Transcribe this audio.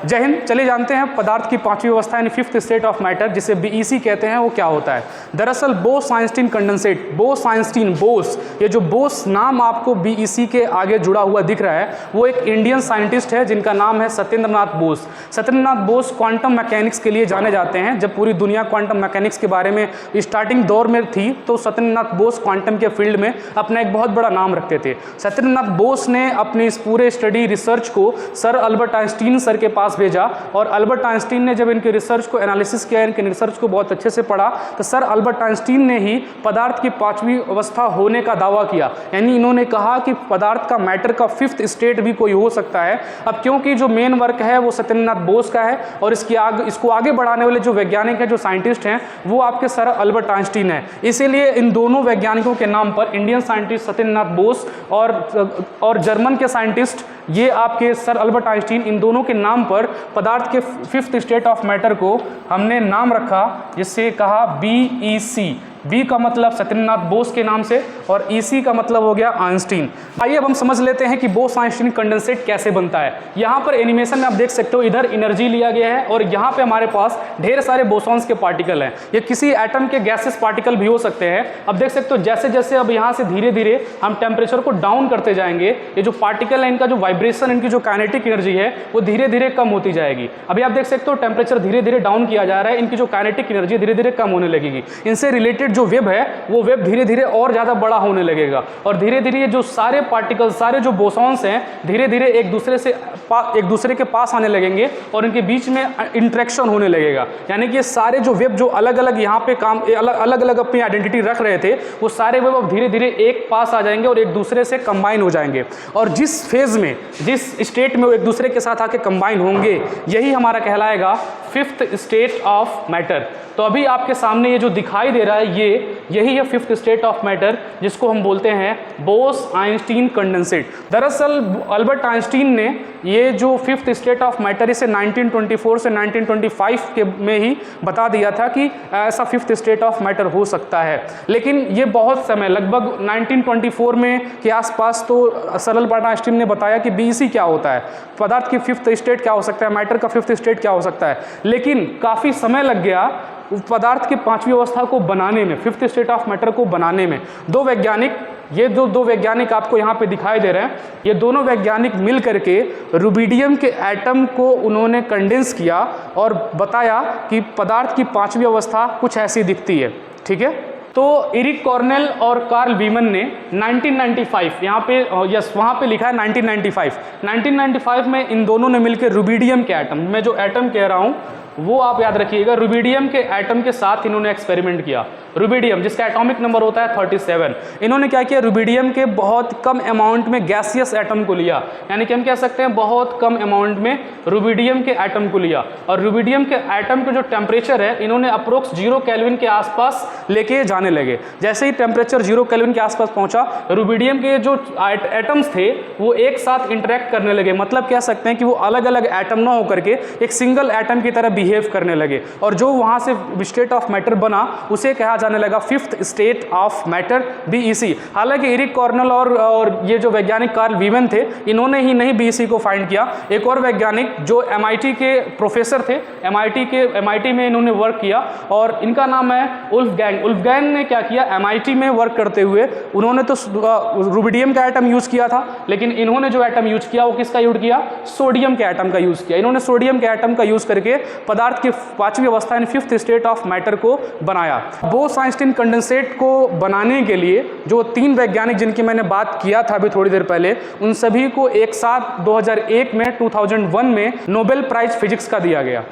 जय हिंद। चलिए जानते हैं पदार्थ की पांचवी अवस्था यानी फिफ्थ स्टेट ऑफ मैटर, जिसे बीईसी कहते हैं, वो क्या होता है। दरअसल बोस-आइंस्टीन कंडेंसेट, बोस-आइंस्टीन, बोस, ये जो बोस नाम आपको बीईसी के आगे जुड़ा हुआ दिख रहा है, वो एक इंडियन साइंटिस्ट है जिनका नाम है सत्येंद्रनाथ बोस। सत्येंद्रनाथ बोस क्वांटम मैकेनिक्स के लिए जाने जाते हैं। जब पूरी दुनिया क्वांटम मैकेनिक्स के बारे में स्टार्टिंग दौर में थी तो सत्येंद्रनाथ बोस क्वांटम के फील्ड में अपना एक बहुत बड़ा नाम रखते थे। सत्येंद्रनाथ बोस ने अपनी इस पूरे स्टडी रिसर्च को सर अल्बर्ट आइंस्टीन सर के पास भेजा और अल्बर्ट आइंस्टीन ने जब इनके रिसर्च को एनालिसिस किया, इनके रिसर्च को बहुत अच्छे से पढ़ा, तो सर अल्बर्ट आइंस्टीन ने ही पदार्थ की पांचवी अवस्था होने का दावा किया। यानी इन्होंने कहा कि पदार्थ का, मैटर का फिफ्थ स्टेट भी कोई हो सकता है। अब क्योंकि जो मेन वर्क है वो सत्येंद्रनाथ बोस का है और इसको आगे बढ़ाने वाले जो वैज्ञानिक हैं, जो साइंटिस्ट हैं, वो आपके सर अल्बर्ट आइंस्टीन है। इसीलिए इन दोनों वैज्ञानिकों के नाम पर इंडियन साइंटिस्ट सत्येंद्रनाथ बोस और जर्मन के साइंटिस्ट ये आपके सर अल्बर्ट आइंस्टीन, इन दोनों के नाम पर पदार्थ के फिफ्थ स्टेट ऑफ मैटर को हमने नाम रखा, जिससे कहा बीईसी। बी का मतलब सत्येंद्रनाथ बोस के नाम से और ईसी का मतलब हो गया आइंस्टीन। आइए अब हम समझ लेते हैं कि बोस आइंस्टीन कंडेंसेट कैसे बनता है। यहाँ पर एनिमेशन में आप देख सकते हो, इधर एनर्जी लिया गया है और यहाँ पे हमारे पास ढेर सारे बोसॉन्स के पार्टिकल हैं। ये किसी एटम के गैसेस पार्टिकल भी हो सकते हैं। अब देख सकते हो जैसे जैसे अब यहाँ से धीरे धीरे हम टेम्परेचर को डाउन करते जाएंगे, ये जो पार्टिकल है इनका जो वाइब्रेशन, इनकी जो काइनेटिक एनर्जी है वो धीरे धीरे कम होती जाएगी। अभी आप देख सकते हो टेम्परेचर धीरे धीरे डाउन किया जा रहा है, इनकी जो काइनेटिक एनर्जी धीरे धीरे कम होने लगेगी। इनसे रिलेटेड जो वेब है वो वेब धीरे धीरे और ज्यादा बड़ा होने लगेगा और धीरे धीरे ये जो सारे पार्टिकल, सारे जो बोसॉन्स हैं, धीरे धीरे एक दूसरे के पास आने लगेंगे और इनके बीच में इंटरेक्शन होने लगेगा। यानी कि ये सारे जो वेब जो अलग अलग यहाँ पे अलग अलग अपनी आइडेंटिटी रख रहे थे, वो सारे वेब अब धीरे धीरे एक पास आ जाएंगे और एक दूसरे से कंबाइन हो जाएंगे। और जिस फेज में, जिस स्टेट में वो एक दूसरे के साथ आके कंबाइन होंगे, यही हमारा कहलाएगा फिफ्थ स्टेट ऑफ मैटर। तो अभी आपके सामने ये जो दिखाई दे रहा है, यही है फिफ्थ स्टेट ऑफ मैटर, जिसको हम बोलते हैं बोस आइंस्टीन कंडेंसेट। दरअसल अल्बर्ट आइंस्टीन ने ये जो फिफ्थ स्टेट ऑफ मैटर, इसे 1924 से 1925 के में ही बता दिया था कि ऐसा फिफ्थ स्टेट ऑफ मैटर हो सकता है। लेकिन ये बहुत समय, लगभग 1924 में के आसपास तो सर अल्बर्ट आइंस्टीन ने बताया कि बीईसी क्या होता है, पदार्थ की फिफ्थ स्टेट क्या हो सकता है, मैटर का फिफ्थ स्टेट क्या हो सकता है। लेकिन काफ़ी समय लग गया पदार्थ की पांचवी अवस्था को बनाने में, फिफ्थ स्टेट ऑफ मैटर को बनाने में। दो वैज्ञानिक आपको यहाँ पे दिखाई दे रहे हैं, ये दोनों वैज्ञानिक मिल करके रुबिडियम के एटम को उन्होंने कंडेंस किया और बताया कि पदार्थ की पांचवी अवस्था कुछ ऐसी दिखती है। ठीक है, तो एरिक कॉर्नेल और कार्ल वीमन ने 1995, यहाँ पे वहाँ पे लिखा है 1995 में इन दोनों ने मिलकर रुबिडियम के एटम, मैं जो एटम कह रहा हूँ वो आप याद रखिएगा, रुबिडियम के एटम के साथ इन्होंने एक्सपेरिमेंट किया। रुबिडियम जिसका एटॉमिक नंबर होता है 37, इन्होंने क्या किया, रुबिडियम के बहुत कम अमाउंट में गैसियस एटम को लिया, यानी कि हम कह सकते हैं बहुत कम अमाउंट में रुबिडियम के एटम को लिया और रुबिडियम के एटम का जो टेम्परेचर है इन्होंने अप्रोक्स 0 केल्विन के आसपास लेके जाने लगे। जैसे ही टेम्परेचर 0 केल्विन के आसपास पहुंचा, रुबिडियम के जो एटम्स थे वो एक साथ इंटरेक्ट करने लगे। मतलब कह सकते हैं कि वो अलग अलग एटम ना होकर के एक सिंगल एटम की तरह बिहेव करने लगे और जो वहां से स्टेट ऑफ मैटर बना उसे कहा जाने लगा fifth state of matter, BEC. हालांकि एरिक कॉर्नेल और ये जो वैज्ञानिक कार्ल वीमन थे, इन्होंने ही नहीं बीईसी को फाइंड किया। एक और वैज्ञानिक जो एमआईटी के प्रोफेसर थे, एमआईटी में इन्होंने वर्क किया और इनका नाम है वुल्फगैंग। वुल्फगैंग ने क्या किया, एमआईटी में वर्क करते हुए उन्होंने तो रुबिडियम का एटम यूज किया था, लेकिन इन्होंने जो एटम यूज किया वो किसका यूज किया, सोडियम के एटम का यूज किया। इन्होंने सोडियम के एटम का यूज करके पदार्थ की पांचवी अवस्था यानी फिफ्थ स्टेट ऑफ मैटर को बनाया। बोस आइंस्टीन कंडेंसेट को बनाने के लिए जो 3 वैज्ञानिक जिनकी मैंने बात किया था अभी थोड़ी देर पहले, उन सभी को एक साथ 2001 में 2001 में नोबेल प्राइज फिजिक्स का दिया गया।